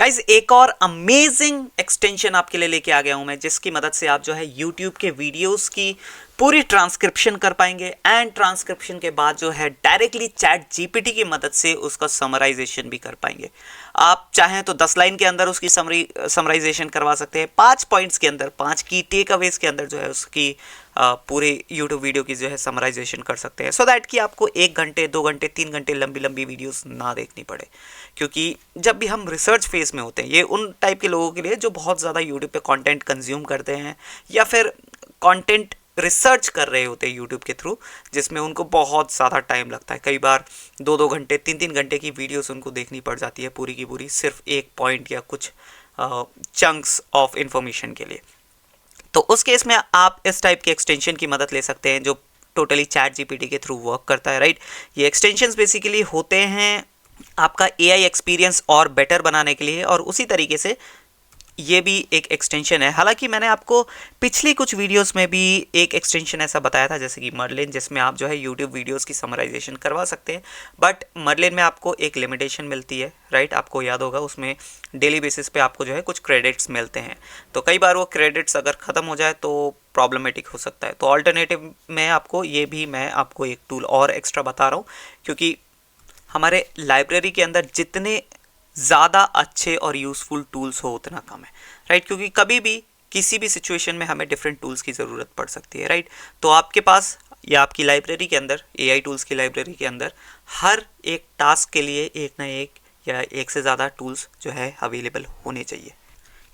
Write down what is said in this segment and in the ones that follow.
Guys एक और amazing extension आपके लिए लेके आ गया हूं मैं, जिसकी मदद से आप जो है YouTube के वीडियोस की पूरी ट्रांसक्रिप्शन कर पाएंगे एंड ट्रांसक्रिप्शन के बाद जो है डायरेक्टली चैट जीपीटी की मदद से उसका समराइजेशन भी कर पाएंगे। आप चाहें तो 10 लाइन के अंदर उसकी समराइजेशन करवा सकते हैं, 5 पॉइंट्स के अंदर, 5 की टेक अवेज के अंदर जो है उसकी पूरे यूट्यूब वीडियो की जो है समराइजेशन कर सकते हैं, सो दैट कि आपको 1 घंटे 2 घंटे 3 घंटे लंबी लंबी वीडियोस ना देखनी पड़े। क्योंकि जब भी हम रिसर्च फेज में होते हैं, ये उन टाइप के लोगों के लिए जो बहुत ज़्यादा यूट्यूब पे कंटेंट कंज्यूम करते हैं या फिर कंटेंट रिसर्च कर रहे होते हैं यूट्यूब के थ्रू, जिसमें उनको बहुत ज़्यादा टाइम लगता है। कई बार 2-2 घंटे 3-3 घंटे की वीडियोस उनको देखनी पड़ जाती है पूरी की पूरी, सिर्फ एक पॉइंट या कुछ चंक्स ऑफ इंफॉर्मेशन के लिए। तो उस केस में आप इस टाइप के एक्सटेंशन की मदद ले सकते हैं जो टोटली चैट जीपीटी के थ्रू वर्क करता है, राइट। ये एक्सटेंशंस बेसिकली होते हैं आपका एआई एक्सपीरियंस और बेटर बनाने के लिए, और उसी तरीके से ये भी एक एक्सटेंशन है। हालांकि मैंने आपको पिछली कुछ वीडियोस में भी एक एक्सटेंशन ऐसा बताया था, जैसे कि मर्लिन, जिसमें आप जो है यूट्यूब वीडियोस की समराइजेशन करवा सकते हैं। बट मर्लिन में आपको एक लिमिटेशन मिलती है, राइट। आपको याद होगा उसमें डेली बेसिस पे आपको जो है कुछ क्रेडिट्स मिलते हैं, तो कई बार वो क्रेडिट्स अगर ख़त्म हो जाए तो प्रॉब्लमेटिक हो सकता है। तो ऑल्टरनेटिव में आपको ये भी मैं आपको एक टूल और एक्स्ट्रा बता रहा हूँ, क्योंकि हमारे लाइब्रेरी के अंदर जितने ज़्यादा अच्छे और यूज़फुल टूल्स हो उतना कम है, राइट। क्योंकि कभी भी किसी भी सिचुएशन में हमें डिफरेंट टूल्स की ज़रूरत पड़ सकती है, राइट। तो आपके पास या आपकी लाइब्रेरी के अंदर, एआई टूल्स की लाइब्रेरी के अंदर हर एक टास्क के लिए एक ना एक या एक से ज़्यादा टूल्स जो है अवेलेबल होने चाहिए।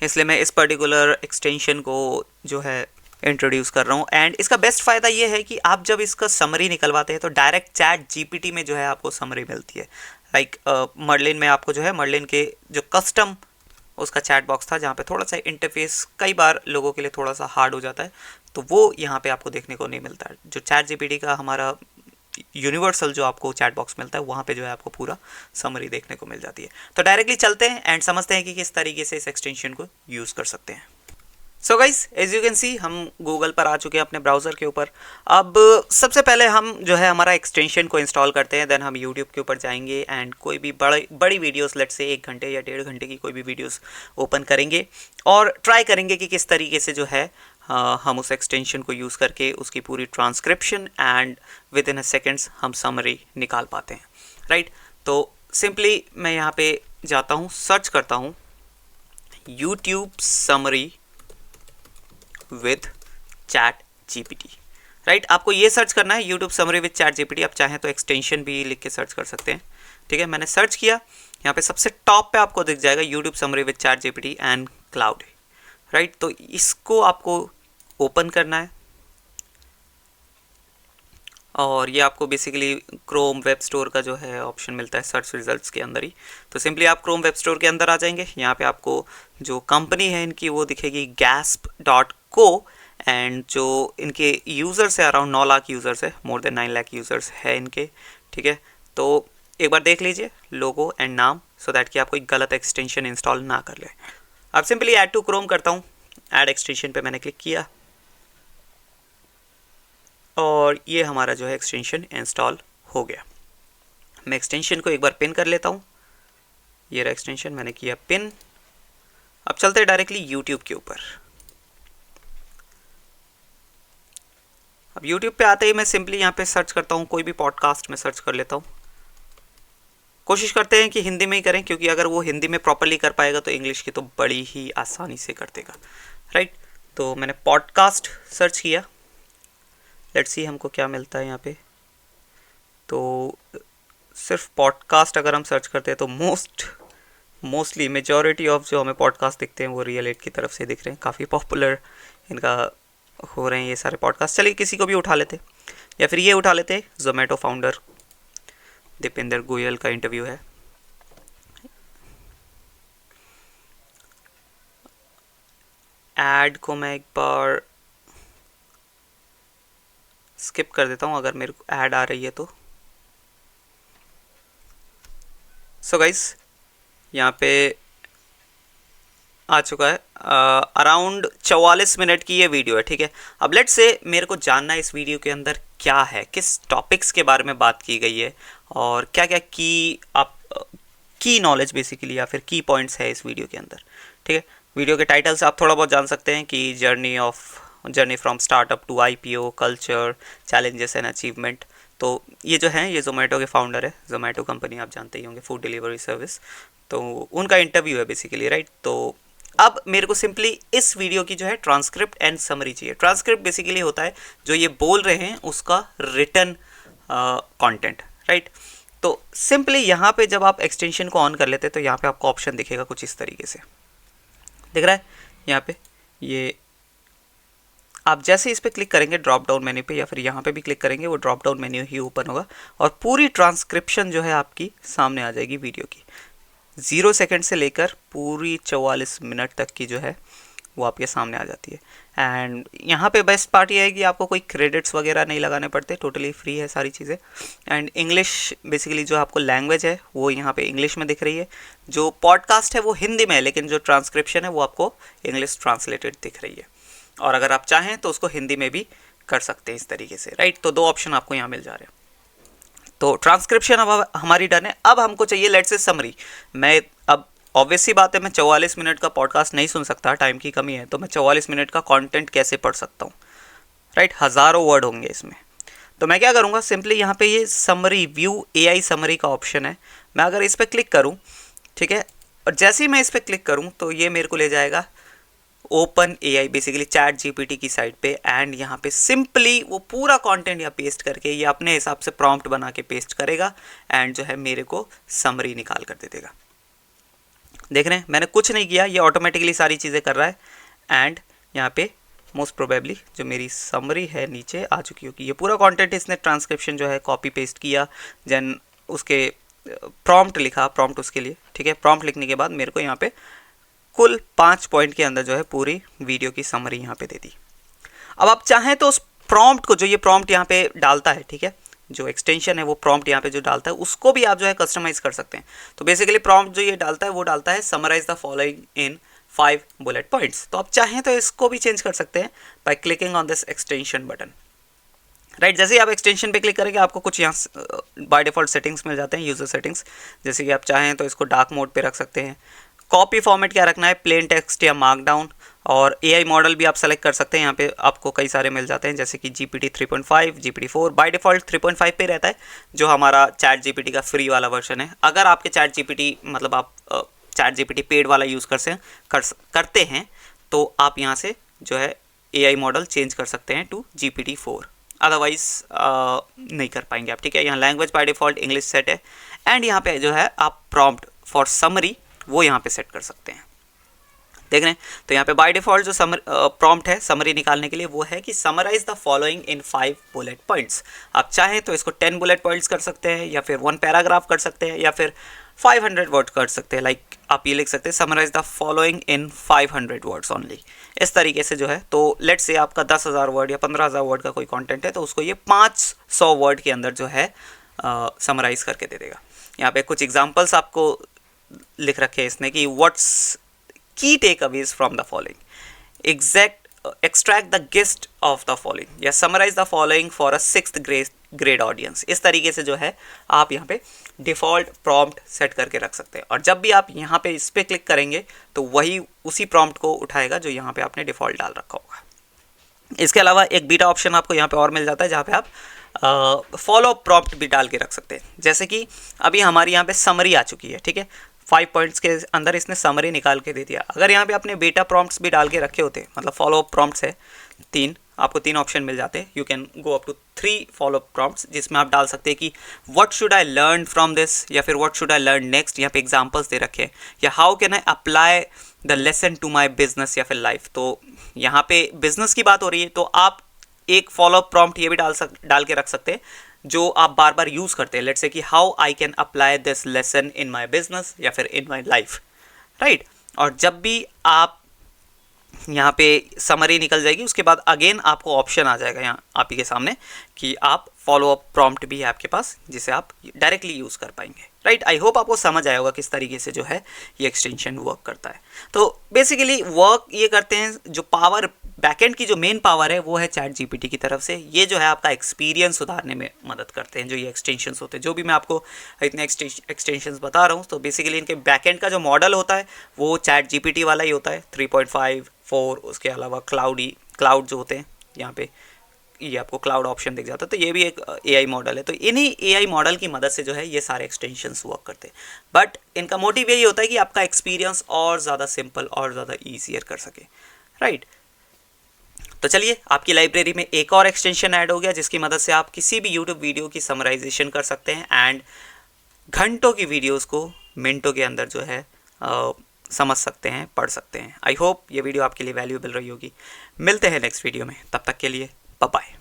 इसलिए मैं इस पर्टिकुलर एक्सटेंशन को जो है इंट्रोड्यूस कर रहा हूँ। एंड इसका बेस्ट फ़ायदा ये है कि आप जब इसका समरी निकलवाते हैं तो डायरेक्ट चैट जीपीटी में जो है आपको समरी मिलती है। लाइक मर्लिन में आपको जो है मर्लिन के जो कस्टम उसका चैट बॉक्स था, जहाँ पे थोड़ा सा इंटरफेस कई बार लोगों के लिए थोड़ा सा हार्ड हो जाता है, तो वो यहाँ पे आपको देखने को नहीं मिलता है। जो चैट जीपीटी का हमारा यूनिवर्सल जो आपको चैट बॉक्स मिलता है, वहाँ पे जो है आपको पूरा समरी देखने को मिल जाती है। तो डायरेक्टली चलते हैं एंड समझते हैं कि किस तरीके से इस एक्सटेंशन को यूज़ कर सकते हैं। So guys, as you can see हम गूगल पर आ चुके हैं अपने ब्राउज़र के ऊपर। अब सबसे पहले हम जो है हमारा एक्सटेंशन को इंस्टॉल करते हैं, देन हम यूट्यूब के ऊपर जाएंगे एंड कोई भी बड़ी वीडियोस, लेट से 1 घंटे या 1.5 घंटे की कोई भी वीडियोस ओपन करेंगे और ट्राई करेंगे कि किस तरीके से जो है हम उस एक्सटेंशन को यूज़ करके उसकी पूरी transcription and with in a seconds हम समरी निकाल पाते हैं, राइट। तो सिंपली मैं यहाँ पे जाता हूँ, सर्च करता हूँ YouTube summary with chat GPT, right. आपको ये सर्च करना है YouTube summary with chat GPT. आप चाहें तो एक्सटेंशन भी लिख के सर्च कर सकते हैं, ठीक है। मैंने सर्च किया, यहाँ पे सबसे टॉप पे आपको दिख जाएगा YouTube summary with chat GPT and cloud, right. तो इसको आपको ओपन करना है और ये आपको बेसिकली क्रोम वेब स्टोर का जो है ऑप्शन मिलता है सर्च रिजल्ट्स के अंदर ही। तो सिंपली आप क्रोम वेब स्टोर के अंदर आ जाएंगे, यहाँ पे आपको जो कंपनी है इनकी वो दिखेगी gasp.co, एंड जो इनके यूज़र्स है अराउंड 9 लाख यूज़र्स है, मोर देन 9 लाख यूज़र्स है इनके, ठीक है। तो एक बार देख लीजिए लोगो एंड नाम, सो दैट कि आप कोई गलत एक्सटेंशन इंस्टॉल ना कर ले। अब सिंपली ऐड टू क्रोम करता हूँ, ऐड एक्सटेंशन पे मैंने क्लिक किया और ये हमारा जो है एक्सटेंशन इंस्टॉल हो गया। मैं एक्सटेंशन को एक बार पिन कर लेता हूँ, ये रहा एक्सटेंशन, मैंने किया पिन। अब चलते हैं डायरेक्टली यूट्यूब के ऊपर। अब यूट्यूब पे आते ही मैं सिंपली यहाँ पे सर्च करता हूँ, कोई भी पॉडकास्ट में सर्च कर लेता हूँ। कोशिश करते हैं कि हिंदी में ही करें, क्योंकि अगर वो हिंदी में प्रॉपरली कर पाएगा तो इंग्लिश की तो बड़ी ही आसानी से कर देगा, राइट। तो मैंने पॉडकास्ट सर्च किया, लेट्स सी हमको क्या मिलता है यहाँ पे। तो सिर्फ पॉडकास्ट अगर हम सर्च करते हैं तो मोस्टली मेजॉरिटी ऑफ जो हमें पॉडकास्ट दिखते हैं वो रियल एट की तरफ से दिख रहे हैं, काफ़ी पॉपुलर इनका हो रहे हैं ये सारे पॉडकास्ट। चलिए किसी को भी उठा लेते, या फिर ये उठा लेते, जोमेटो फाउंडर दीपेंद्र गोयल का इंटरव्यू है। ऐड को मैं एक बार स्किप कर देता हूँ अगर मेरे को ऐड आ रही है तो। सो गाइस, यहाँ पे आ चुका है, अराउंड 44 मिनट की ये वीडियो है, ठीक है। अब लेट्स से मेरे को जानना है इस वीडियो के अंदर क्या है, किस टॉपिक्स के बारे में बात की गई है और क्या क्या की आप की नॉलेज बेसिकली या फिर की पॉइंट्स है इस वीडियो के अंदर, ठीक है। वीडियो के टाइटल से आप थोड़ा बहुत जान सकते हैं कि journey from startup to IPO, culture, challenges and achievement. तो ये जो है ये जोमेटो के फाउंडर है, जोमेटो कंपनी आप जानते ही होंगे, फूड डिलीवरी सर्विस, तो उनका इंटरव्यू है बेसिकली, राइट। तो अब मेरे को सिंपली इस वीडियो की जो है ट्रांसक्रिप्ट एंड समरी चाहिए। ट्रांसक्रिप्ट बेसिकली होता है जो ये बोल रहे हैं उसका रिटन कंटेंट, राइट। तो सिंपली यहाँ पे जब आप एक्सटेंशन को ऑन कर लेते हैं तो यहाँ पे आपको ऑप्शन दिखेगा कुछ इस तरीके से, दिख रहा है यहाँ पे। ये आप जैसे इस पर क्लिक करेंगे ड्रॉप डाउन मेन्यू पे या फिर यहाँ पे भी क्लिक करेंगे, वो ड्रॉप डाउन मेन्यू ही ओपन होगा और पूरी ट्रांसक्रिप्शन जो है आपकी सामने आ जाएगी वीडियो की। 0 सेकंड से लेकर पूरी 44 मिनट तक की जो है वो आपके सामने आ जाती है। एंड यहाँ पे बेस्ट पार्ट ये है कि आपको कोई क्रेडिट्स वगैरह नहीं लगाने पड़ते, टोटली फ्री है सारी चीज़ें। एंड इंग्लिश बेसिकली जो आपको लैंग्वेज है वो यहाँ पे इंग्लिश में दिख रही है, जो पॉडकास्ट है वो हिंदी में है, लेकिन जो ट्रांसक्रिप्शन है वो आपको इंग्लिश ट्रांसलेटेड दिख रही है। और अगर आप चाहें तो उसको हिंदी में भी कर सकते हैं इस तरीके से, राइट। तो 2 ऑप्शन आपको यहाँ मिल जा रहे हैं। तो ट्रांसक्रिप्शन अब हमारी डन है। अब हमको चाहिए लेट्स से समरी। मैं अब ऑब्वियस सी बात है मैं 44 मिनट का पॉडकास्ट नहीं सुन सकता, टाइम की कमी है, तो मैं 44 मिनट का कंटेंट कैसे पढ़ सकता हूँ, राइट। हज़ारों वर्ड होंगे इसमें। तो मैं क्या करूँगा, सिंपली यहाँ पे ये समरी व्यू AI समरी का ऑप्शन है, मैं अगर इस पर क्लिक करूँ, ठीक है, और जैसे ही मैं इस पर क्लिक करूँ तो ये मेरे को ले जाएगा open AI basically chat GPT की साइट पे। एंड यहाँ पे सिंपली वो पूरा कंटेंट यहाँ पेस्ट करके ये अपने हिसाब से प्रॉम्प्ट बना के पेस्ट करेगा एंड जो है मेरे को समरी निकाल कर दे देगा। देख रहे हैं मैंने कुछ नहीं किया, ये ऑटोमेटिकली सारी चीज़ें कर रहा है। एंड यहाँ पे मोस्ट प्रोबेबली जो मेरी समरी है नीचे आ चुकी होगी। ये पूरा कंटेंट इसने ट्रांसक्रिप्शन जो है कॉपी पेस्ट किया, देन उसके प्रॉम्प्ट लिखा, प्रॉम्प्ट उसके लिए, ठीक है। प्रॉम्प्ट लिखने के बाद मेरे को यहाँ पे कुल 5 पॉइंट के अंदर जो है पूरी वीडियो की समरी यहाँ पे दे दी। अब आप चाहें तो उस प्रॉम्प्ट को, जो ये प्रॉम्प्ट यहाँ पे डालता है, ठीक है, जो एक्सटेंशन है वो प्रॉम्प्ट यहाँ पे जो डालता है उसको भी आप जो है कस्टमाइज़ कर सकते हैं। तो बेसिकली प्रॉम्प्ट जो ये डालता है वो डालता है summarise the following in 5 bullet points. तो आप चाहें तो इसको भी चेंज कर सकते हैं by clicking on this extension button, right. जैसे ही आप एक्सटेंशन पे क्लिक करेंगे आपको कुछ यहाँ बाय डिफ़ॉल्ट सेटिंग्स मिल जाते हैं, यूज़र सेटिंग्स। जैसे कि आप चाहें तो इसको डार्क मोड पे रख सकते हैं। कॉपी फॉर्मेट क्या रखना है, प्लेन टेक्स्ट या मार्कडाउन। और AI मॉडल भी आप सेलेक्ट कर सकते हैं, यहाँ पे आपको कई सारे मिल जाते हैं, जैसे कि GPT 3.5, GPT 4। बाय डिफ़ॉल्ट 3.5 पे रहता है जो हमारा चैट GPT का फ्री वाला वर्जन है। अगर आपके चैट GPT मतलब आप चैट GPT पेड वाला यूज़ करते हैं तो आप यहाँ से जो है AI मॉडल चेंज कर सकते हैं टू GPT 4, अदरवाइज नहीं कर पाएंगे आप, ठीक है। यहाँ language by default English set है। एंड यहाँ पे जो है आप प्रॉम्प्ट फॉर समरी वो यहाँ पे सेट कर सकते हैं, देख रहे हैं। तो यहाँ पे बाय डिफ़ॉल्ट जो प्रॉम्प्ट है समरी निकालने के लिए वो है कि summarise the following in 5 bullet points. आप चाहें तो इसको 10 बुलेट पॉइंट्स कर सकते हैं, या फिर 1 पैराग्राफ कर सकते हैं, या फिर 500 वर्ड कर सकते हैं। लाइक आप ये लिख सकते हैं summarise the following in 500 words only, इस तरीके से जो है। तो लेट्स से आपका 10,000 वर्ड या 15,000 वर्ड का कोई कंटेंट है तो उसको ये 500 वर्ड के अंदर जो है समराइज करके दे देगा। यहाँ पे कुछ एग्जांपल्स आपको लिख रखे हैं इसने कि what's key takeaways from the following, extract the gist of the following, या summarise the following for a 6th grade audience. इस तरीके से जो है आप यहाँ पे डिफ़ॉल्ट प्रॉम्प्ट सेट करके रख सकते हैं। और जब भी आप यहाँ पे इस पर क्लिक करेंगे तो वही उसी प्रॉम्प्ट को उठाएगा जो यहाँ पे आपने डिफ़ॉल्ट डाल रखा होगा। इसके अलावा एक बीटा ऑप्शन आपको यहाँ पे और मिल जाता है जहाँ पे आप फॉलो प्रॉम्प्ट भी डाल के रख सकते हैं। जैसे कि अभी हमारी यहाँ पे समरी आ चुकी है, ठीक है, 5 पॉइंट्स के अंदर इसने समरी निकाल के दे दिया। अगर यहाँ पे आपने बीटा प्रॉम्प्ट्स भी डाल के रखे होते, मतलब फॉलो अप प्रॉम्प्ट्स है 3, आपको 3 ऑप्शन मिल जाते हैं। You can go up to 3 follow up prompts, जिसमें आप डाल सकते हैं कि what should I learn from this, या फिर what should I learn next. यहाँ पे एग्जाम्पल्स दे रखे हैं, या how can I apply the lesson to my business या फिर लाइफ। तो यहाँ पे बिजनेस की बात हो रही है तो आप एक फॉलो अप प्रॉम्प्ट ये भी डाल के रख सकते हैं जो आप बार बार यूज़ करते हैं। लेट्स से कि how I can apply this lesson in my business या फिर इन माई लाइफ, राइट। और जब भी आप यहाँ पे समरी निकल जाएगी उसके बाद अगेन आपको ऑप्शन आ जाएगा यहाँ आप ही के सामने कि आप फॉलो अप प्रॉम्प्ट भी है आपके पास जिसे आप डायरेक्टली यूज़ कर पाएंगे। राइट। आई होप आपको समझ आया होगा किस तरीके से जो है ये एक्सटेंशन वर्क करता है। तो बेसिकली वर्क ये करते हैं, जो पावर बैकएंड की जो मेन पावर है वो है चैट जीपीटी की तरफ से। ये जो है आपका एक्सपीरियंस सुधारने में मदद करते हैं। जो ये एक्सटेंशंस होते हैं, जो भी मैं आपको इतने एक्सटेंशंस बता रहा हूँ, तो बेसिकली इनके बैकएंड का जो मॉडल होता है वो चैट जीपीटी वाला ही होता है, 3.5, 4। उसके अलावा क्लाउड जो होते हैं, यहाँ पे ये आपको क्लाउड ऑप्शन दिख जाता है, तो ये भी एक एआई मॉडल है। तो इन्हीं एआई मॉडल की मदद से जो है ये सारे एक्सटेंशंस वर्क करते हैं। बट इनका मोटिव यही होता है कि आपका एक्सपीरियंस और ज़्यादा सिंपल और ज़्यादा ईजियर कर सके, राइट। तो चलिए, आपकी लाइब्रेरी में एक और एक्सटेंशन ऐड हो गया, जिसकी मदद से आप किसी भी यूट्यूब वीडियो की समराइजेशन कर सकते हैं एंड घंटों की वीडियोस को मिनटों के अंदर जो है समझ सकते हैं, पढ़ सकते हैं। आई होप ये वीडियो आपके लिए वैल्यूएबल रही होगी। मिलते हैं नेक्स्ट वीडियो में, तब तक के लिए बाय बाय।